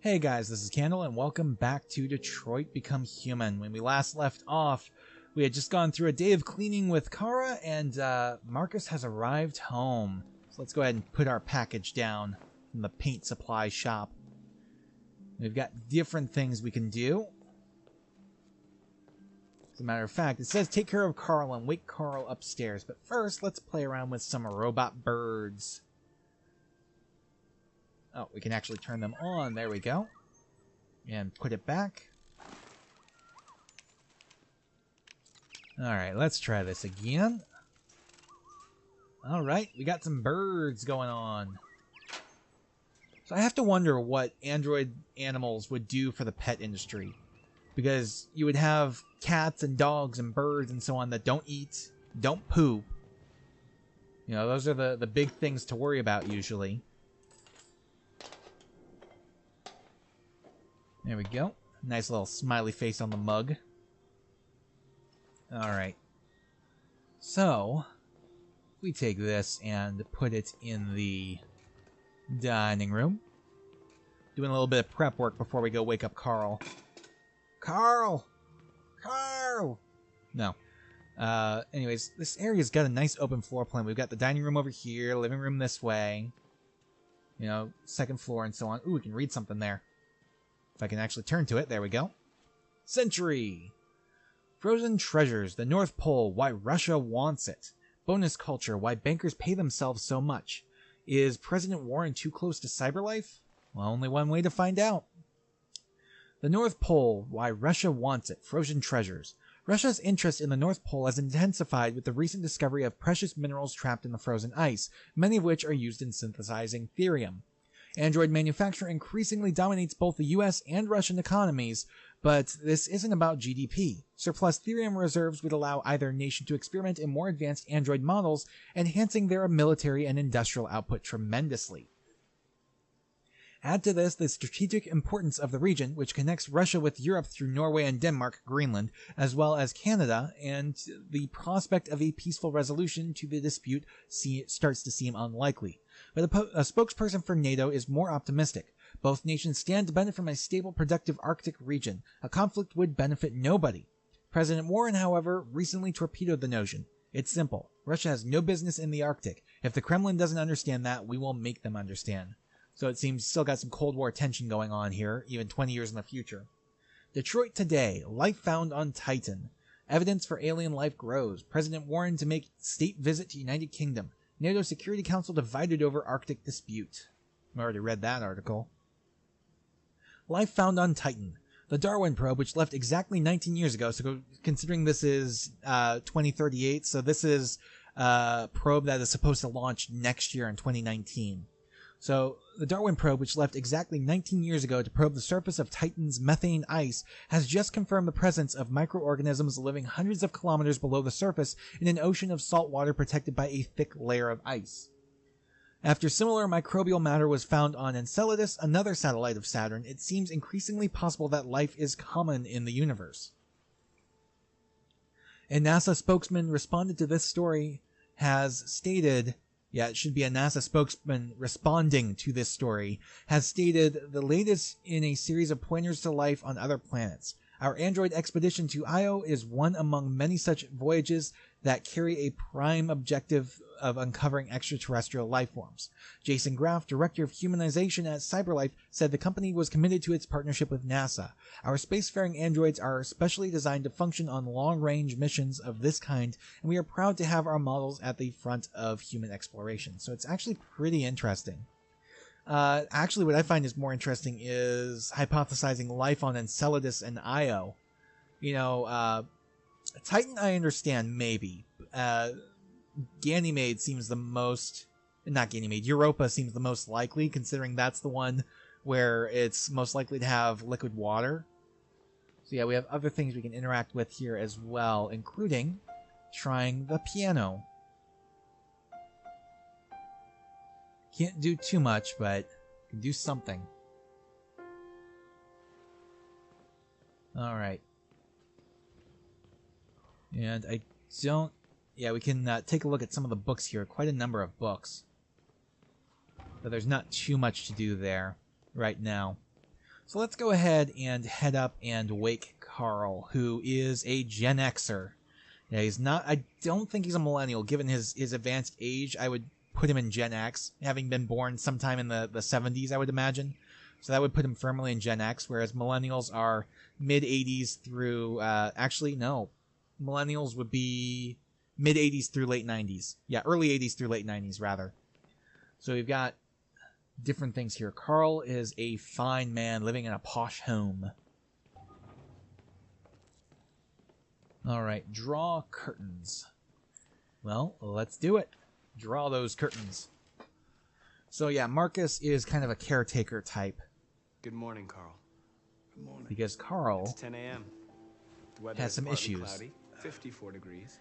Hey guys, this is Candle, and welcome back to Detroit Become Human. When we last left off, we had just gone through a day of cleaning with Kara, and Marcus has arrived home. So let's go ahead and put our package down from the paint supply shop. We've got different things we can do. As a matter of fact, it says take care of Carl and wake Carl upstairs. But first, let's play around with some robot birds. Oh, we can actually turn them on. There we go. And put it back. Alright, let's try this again. Alright, we got some birds going on. So I have to wonder what android animals would do for the pet industry. Because you would have cats and dogs and birds and so on that don't eat, don't poop. You know, those are the big things to worry about usually. There we go. Nice little smiley face on the mug. Alright. So, we take this and put it in the dining room. Doing a little bit of prep work before we go wake up Carl. Carl! Carl! No. Anyways, this area's got a nice open floor plan. We've got the dining room over here, living room this way. You know, second floor and so on. Ooh, we can read something there. If I can actually turn to it, there we go. Century! Frozen treasures, the North Pole, why Russia wants it. Bonus culture, why bankers pay themselves so much. Is President Warren too close to cyberlife? Well, only one way to find out. The North Pole, why Russia wants it. Frozen treasures. Russia's interest in the North Pole has intensified with the recent discovery of precious minerals trapped in the frozen ice, many of which are used in synthesizing therium. Android manufacture increasingly dominates both the US and Russian economies, but this isn't about GDP. Surplus therium reserves would allow either nation to experiment in more advanced Android models, enhancing their military and industrial output tremendously. Add to this the strategic importance of the region, which connects Russia with Europe through Norway and Denmark, Greenland, as well as Canada, and the prospect of a peaceful resolution to the dispute starts to seem unlikely. But a spokesperson for NATO is more optimistic. Both nations stand to benefit from a stable, productive Arctic region. A conflict would benefit nobody. President Warren, however, recently torpedoed the notion. It's simple. Russia has no business in the Arctic. If the Kremlin doesn't understand that, we will make them understand. So it seems still got some Cold War tension going on here, even 20 years in the future. Detroit today. Life found on Titan. Evidence for alien life grows. President Warren to make state visit to United Kingdom. NATO Security Council divided over Arctic dispute. I already read that article. Life found on Titan. The Darwin probe, which left exactly 19 years ago, so considering this is 2038, so this is a probe that is supposed to launch next year in 2019. So, the Darwin probe, which left exactly 19 years ago to probe the surface of Titan's methane ice, has just confirmed the presence of microorganisms living hundreds of kilometers below the surface in an ocean of salt water protected by a thick layer of ice. After similar microbial matter was found on Enceladus, another satellite of Saturn, it seems increasingly possible that life is common in the universe. A NASA spokesman responded to this story has stated... Yeah, it should be a NASA spokesman responding to this story, has stated the latest in a series of pointers to life on other planets. Our Android expedition to Io is one among many such voyages that carry a prime objective of uncovering extraterrestrial life forms. Jason Graff, director of humanization at CyberLife, said the company was committed to its partnership with NASA. Our spacefaring androids are specially designed to function on long-range missions of this kind, and we are proud to have our models at the front of human exploration. So it's actually pretty interesting. Actually, what I find is more interesting is hypothesizing life on Enceladus and Io. You know, Titan I understand, maybe. Ganymede seems the most... Not Ganymede, Europa seems the most likely, considering that's the one where it's most likely to have liquid water. So yeah, we have other things we can interact with here as well, including trying the piano. Can't do too much, but can do something. Alright. And I don't... Yeah, we can take a look at some of the books here. Quite a number of books. But there's not too much to do there right now. So let's go ahead and head up and wake Carl, who is a Gen Xer. Yeah, he's not. I don't think he's a millennial. Given his advanced age, I would put him in Gen X, having been born sometime in the 70s, I would imagine. So that would put him firmly in Gen X, whereas millennials are mid 80s through. Actually, no, millennials would be mid 80s through late 90s. Yeah, early 80s through late 90s, rather. So we've got different things here. Carl is a fine man living in a posh home. All right, draw curtains. Well, let's do it. Draw those curtains. So yeah, Marcus is kind of a caretaker type. Good morning, Carl. Good morning. Because Carl It's 10 a.m. The weather has is some partly issues. Cloudy, 54 degrees,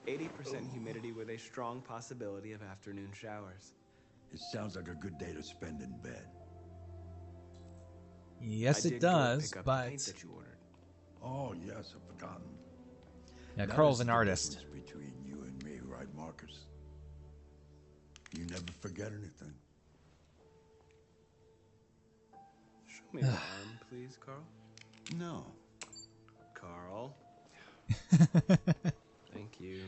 80% humidity with a strong possibility of afternoon showers. It sounds like a good day to spend in bed. Yes, I it did go does, pick up but the paint that you ordered. Oh, yes, I've forgotten. yeah, That Carl's is an the artist. difference between you and me, right, Marcus? You never forget anything. Show me the arm, please, Carl. No. Carl. Thank you.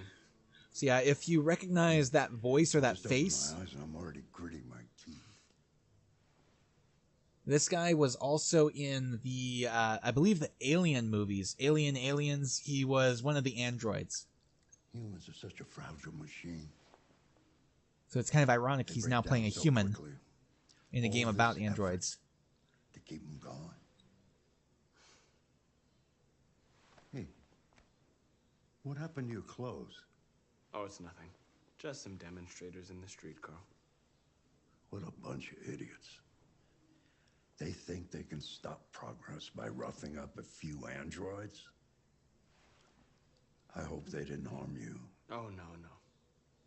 So yeah, if you recognize that voice or that Just opened face, my eyes and I'm already gritting my teeth. this guy was also in the, I believe, the Alien movies. Aliens. He was one of the androids. Humans are such a fragile machine. So it's kind of ironic They he's break now down playing a so human quickly. in a All game this about effort androids. to keep them going. Hey, what happened to your clothes? Oh, it's nothing. Just some demonstrators in the street, Carl. What a bunch of idiots. They think they can stop progress by roughing up a few androids? I hope they didn't harm you. Oh, no.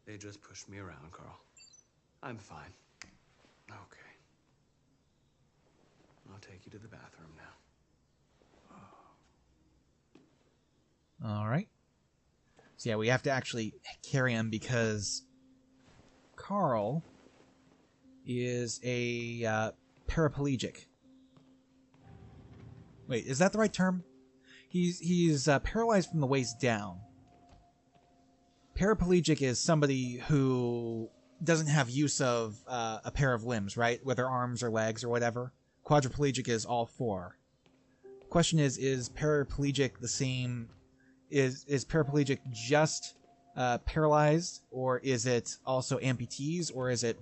They just pushed me around, Carl. I'm fine. Okay. I'll take you to the bathroom now. All right. So yeah, we have to actually carry him because Carl is a paraplegic. Wait, is that the right term? He's paralyzed from the waist down. Paraplegic is somebody who doesn't have use of a pair of limbs, right? Whether arms or legs or whatever. Quadriplegic is all four. Question is paraplegic the same? Is paraplegic just paralyzed, or is it also amputees, or is it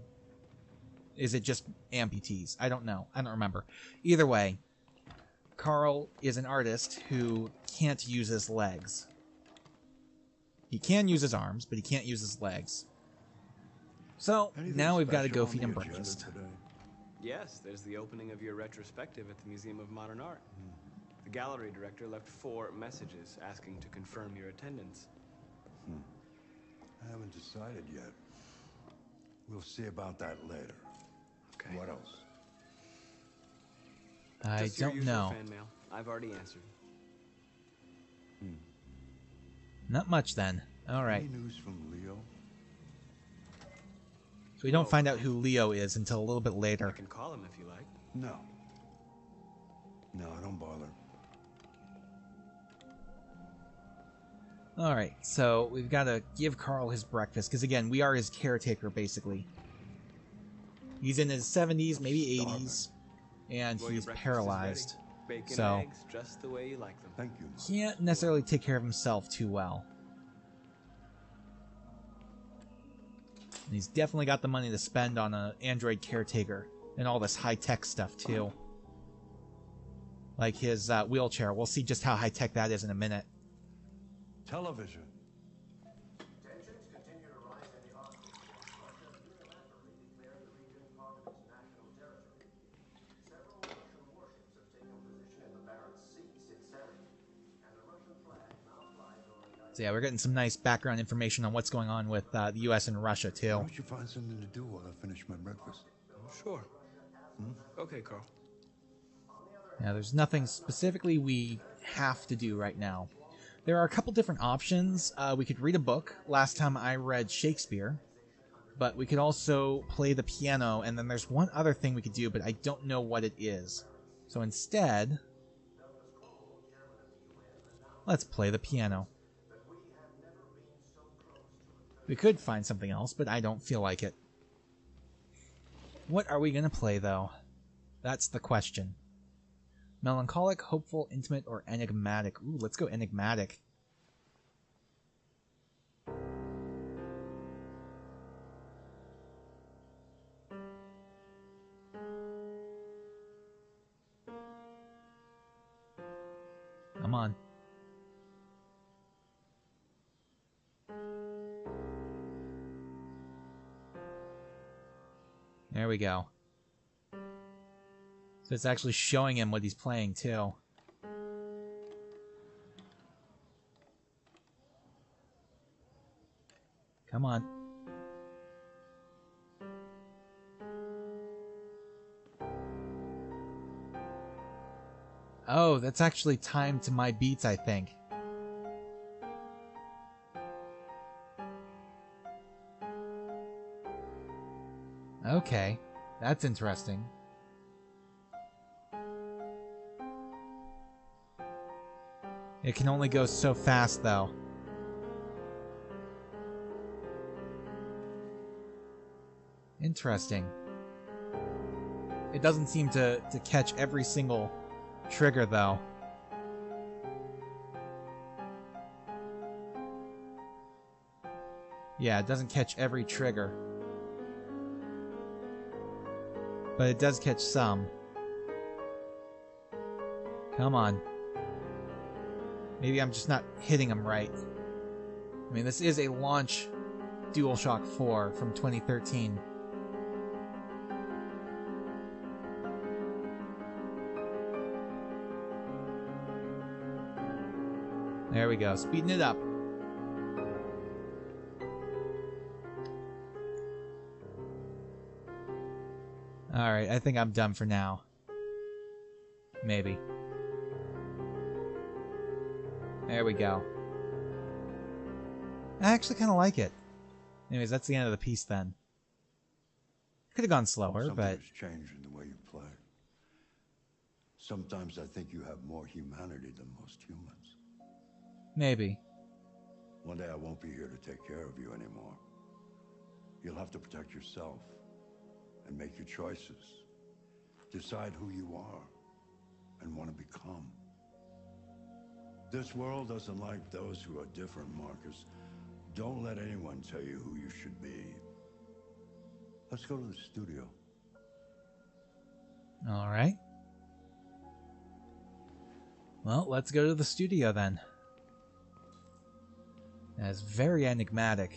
just amputees? I don't know. I don't remember. Either way, Carl is an artist who can't use his legs. He can use his arms, but he can't use his legs. So Anything now we've got to special go on feed the him agenda breakfast. today? Yes, there's the opening of your retrospective at the Museum of Modern Art. The gallery director left 4 messages asking to confirm your attendance. I haven't decided yet. We'll see about that later. Okay. What else? I Just your don't usual know. fan mail. I've already answered. Not much then. All right. Any news from Leo? So we don't find out who Leo is until a little bit I later. can call him if you like. No. No, don't bother. All right. So we've got to give Carl his breakfast because again, we are his caretaker basically. He's in his 70s, maybe 80s, and Well, your he's breakfast is paralyzed. ready. Bacon So- and eggs, just the way you like them. Thank you, Mom. Can't necessarily take care of himself too well. And he's definitely got the money to spend on an android caretaker and all this high-tech stuff too. Like his wheelchair. We'll see just how high-tech that is in a minute. Television. Tensions continue to rise in the Arctic as Russia unilaterally declared the region part of its national territory. Several Russian warships have taken position in the Barents Sea since Saturday, and the Russian flag now flies over the So yeah, we're getting some nice background information on what's going on with the U.S. and Russia Why too. don't you find something to do while I finish my breakfast? Sure. Okay, Carl. Yeah, there's nothing specifically we have to do right now. There are a couple different options. We could read a book. Last time I read Shakespeare. But we could also play the piano, and then there's one other thing we could do, but I don't know what it is. So instead, let's play the piano. We could find something else, but I don't feel like it. What are we going to play, though? That's the question. Melancholic, hopeful, intimate, or enigmatic? Ooh, let's go enigmatic. Come on. There we go. So it's actually showing him what he's playing, too. Come on. Oh, that's actually timed to my beats, I think. Okay, that's interesting. It can only go so fast, though. Interesting. It doesn't seem to catch every single trigger, though. Yeah, it doesn't catch every trigger. But it does catch some. Come on. Maybe I'm just not hitting them right. I mean, this is a launch DualShock 4 from 2013. There we go, speeding it up. Alright, I think I'm done for now. Maybe. There we go. I actually kind of like it. Anyways, that's the end of the piece then. Could have gone slower, Something but... has changed in the way you play. Sometimes I think you have more humanity than most humans. Maybe. One day I won't be here to take care of you anymore. You'll have to protect yourself and make your choices. Decide who you are and want to become. This world doesn't like those who are different, Marcus. Don't let anyone tell you who you should be. Let's go to the studio. All right. Well, let's go to the studio then. That's very enigmatic.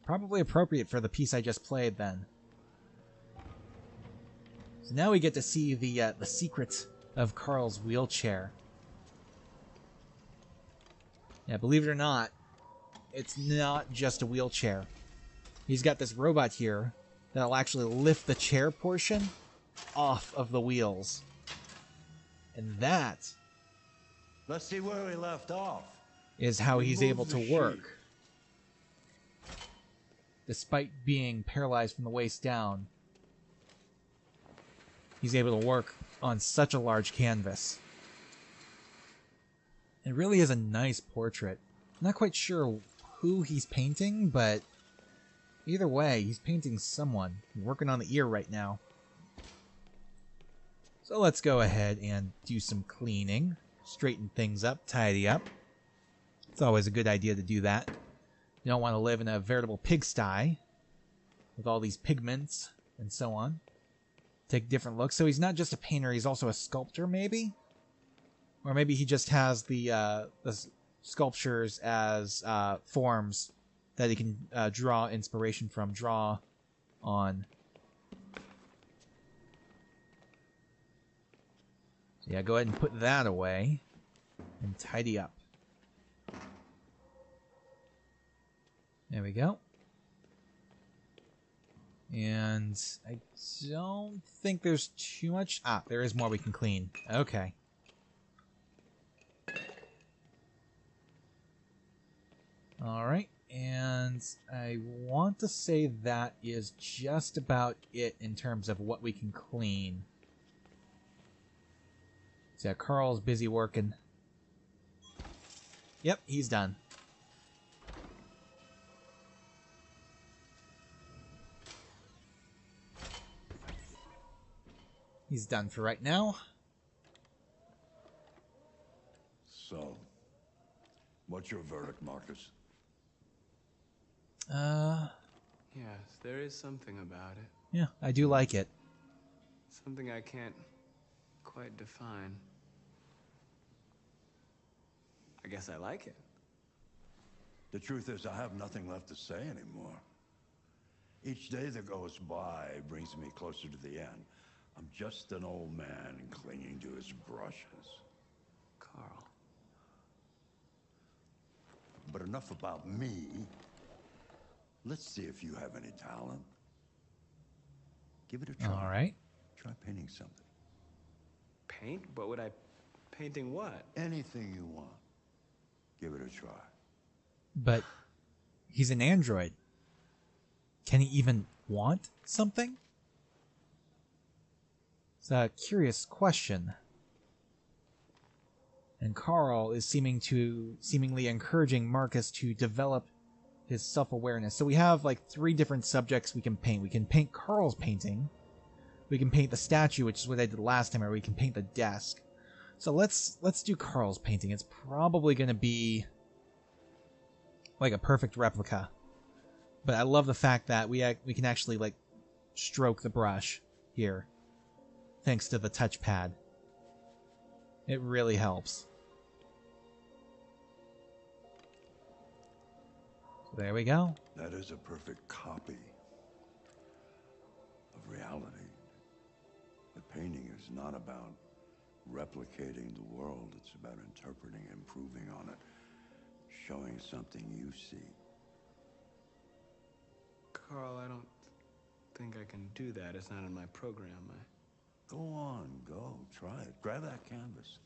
Probably appropriate for the piece I just played then. So now we get to see the secret of Carl's wheelchair. Yeah, believe it or not, it's not just a wheelchair. He's got this robot here that'll actually lift the chair portion off of the wheels. And that... Let's see where we left off. ...is how he's able Remove to the work. sheet. Despite being paralyzed from the waist down, he's able to work on such a large canvas. It really is a nice portrait. I'm not quite sure who he's painting, but either way, he's painting someone. He's working on the ear right now. So let's go ahead and do some cleaning, straighten things up, tidy up. It's always a good idea to do that. You don't want to live in a veritable pigsty with all these pigments and so on. Take different looks. So he's not just a painter, he's also a sculptor, maybe? Or maybe he just has the sculptures as forms that he can draw inspiration from, draw on. So yeah, go ahead and put that away and tidy up. There we go. And I don't think there's too much... Ah, there is more we can clean. Okay. Alright, and I want to say that is just about it in terms of what we can clean. So Carl's busy working. Yep, he's done. He's done for right now. So, what's your verdict, Marcus? Yes, there is something about it. Yeah, I do like it. Something I can't quite define. I guess I like it. The truth is, I have nothing left to say anymore. Each day that goes by brings me closer to the end. I'm just an old man clinging to his brushes. Carl. But enough about me. Let's see if you have any talent. Give it a try. All right. Try painting something. Paint? What would I... Painting what? Anything you want. Give it a try. But he's an android. Can he even want something? It's a curious question. And Carl is seemingly encouraging Marcus to develop his self-awareness. So we have like 3 different subjects we can paint. We can paint Carl's painting. We can paint the statue, which is what I did last time, or we can paint the desk. So let's do Carl's painting. It's probably going to be like a perfect replica. But I love the fact that we can actually like stroke the brush here, thanks to the touchpad. It really helps. So there we go. That is a perfect copy of reality. But painting is not about replicating the world. It's about interpreting, improving on it, showing something you see. Carl, I don't think I can do that. It's not in my program. Go on, go. Try it. Grab that canvas.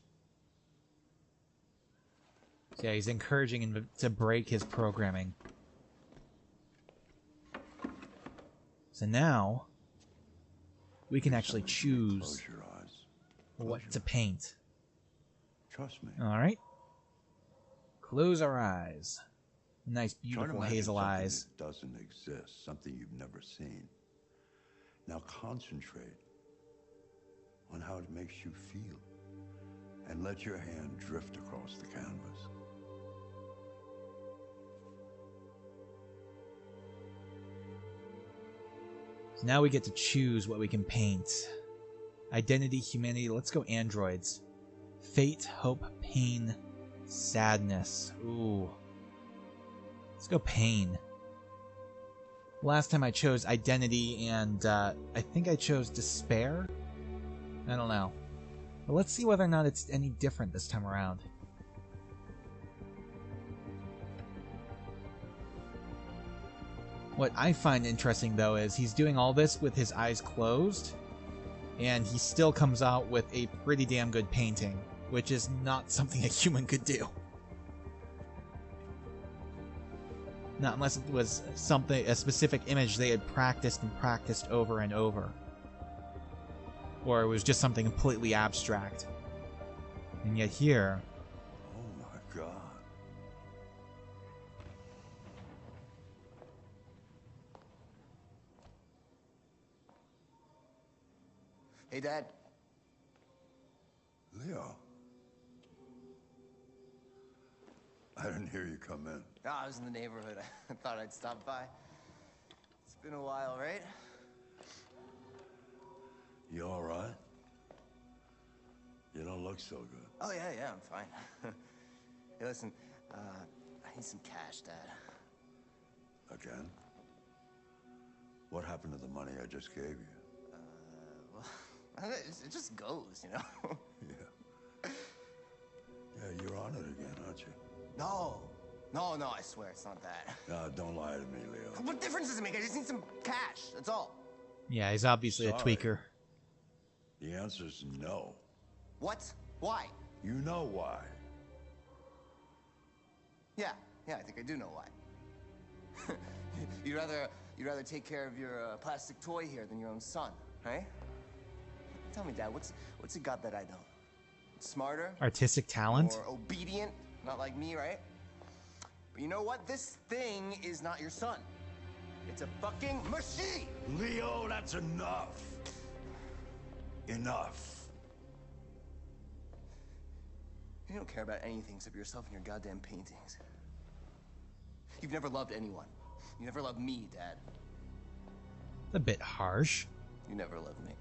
So yeah, he's encouraging him to break his programming. So now we can actually choose Close your eyes. what to paint. Trust me. All right. Close our eyes. Nice, Try to beautiful imagine hazel something eyes. that doesn't exist, something you've never seen. Now concentrate on how it makes you feel, and let your hand drift across the canvas. So now we get to choose what we can paint. Identity, humanity. Let's go androids. Fate, hope, pain, sadness. Ooh. Let's go pain. Last time I chose identity, and I think I chose despair? I don't know. But let's see whether or not it's any different this time around. What I find interesting, though, is he's doing all this with his eyes closed, and he still comes out with a pretty damn good painting, which is not something a human could do. Not unless it was a specific image they had practiced and practiced over and over. Or it was just something completely abstract. And yet here... Oh my God. Hey, Dad. Leo. I didn't hear you come in. Oh, I was in the neighborhood. I thought I'd stop by. It's been a while, right? You all right? You don't look so good. Oh, yeah, I'm fine. Hey, listen, I need some cash, Dad. Again? What happened to the money I just gave you? Well, it just goes, you know? Yeah. Yeah, you're on it again, aren't you? No, I swear it's not that. No, don't lie to me, Leo. What difference does it make? I just need some cash, that's all. Yeah, he's obviously a Sorry. tweaker. The answer's no. What? Why? You know why. Yeah, I think I do know why. You'd rather take care of your plastic toy here than your own son, right? Tell me, Dad, what's it got that I don't? smarter, Artistic talent? more obedient, not like me, right? But you know what? This thing is not your son. It's a fucking machine! Leo, that's enough. Enough. You don't care about anything except yourself and your goddamn paintings. You've never loved anyone. You never loved me, Dad. A bit harsh. You never loved me.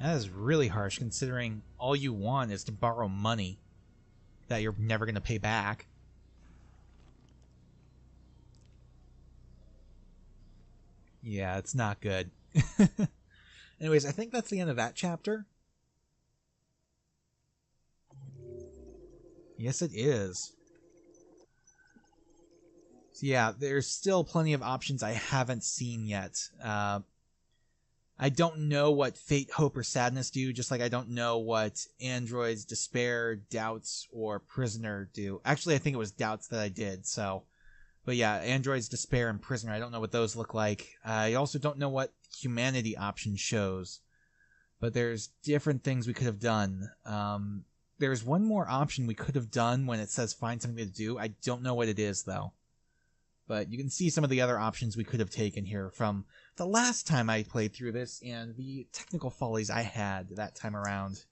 That is really harsh, considering all you want is to borrow money that you're never going to pay back. Yeah, it's not good. Anyways, I think that's the end of that chapter. Yes, it is. So yeah, there's still plenty of options I haven't seen yet. I don't know what Fate, Hope, or Sadness do, just like I don't know what Android's Despair, Doubts, or Prisoner do. Actually, I think it was Doubts that I did, so... But yeah, Android's Despair and Prisoner, I don't know what those look like. I also don't know what Humanity option shows. But there's different things we could have done. There's one more option we could have done when it says find something to do. I don't know what it is, though. But you can see some of the other options we could have taken here from the last time I played through this and the technical follies I had that time around.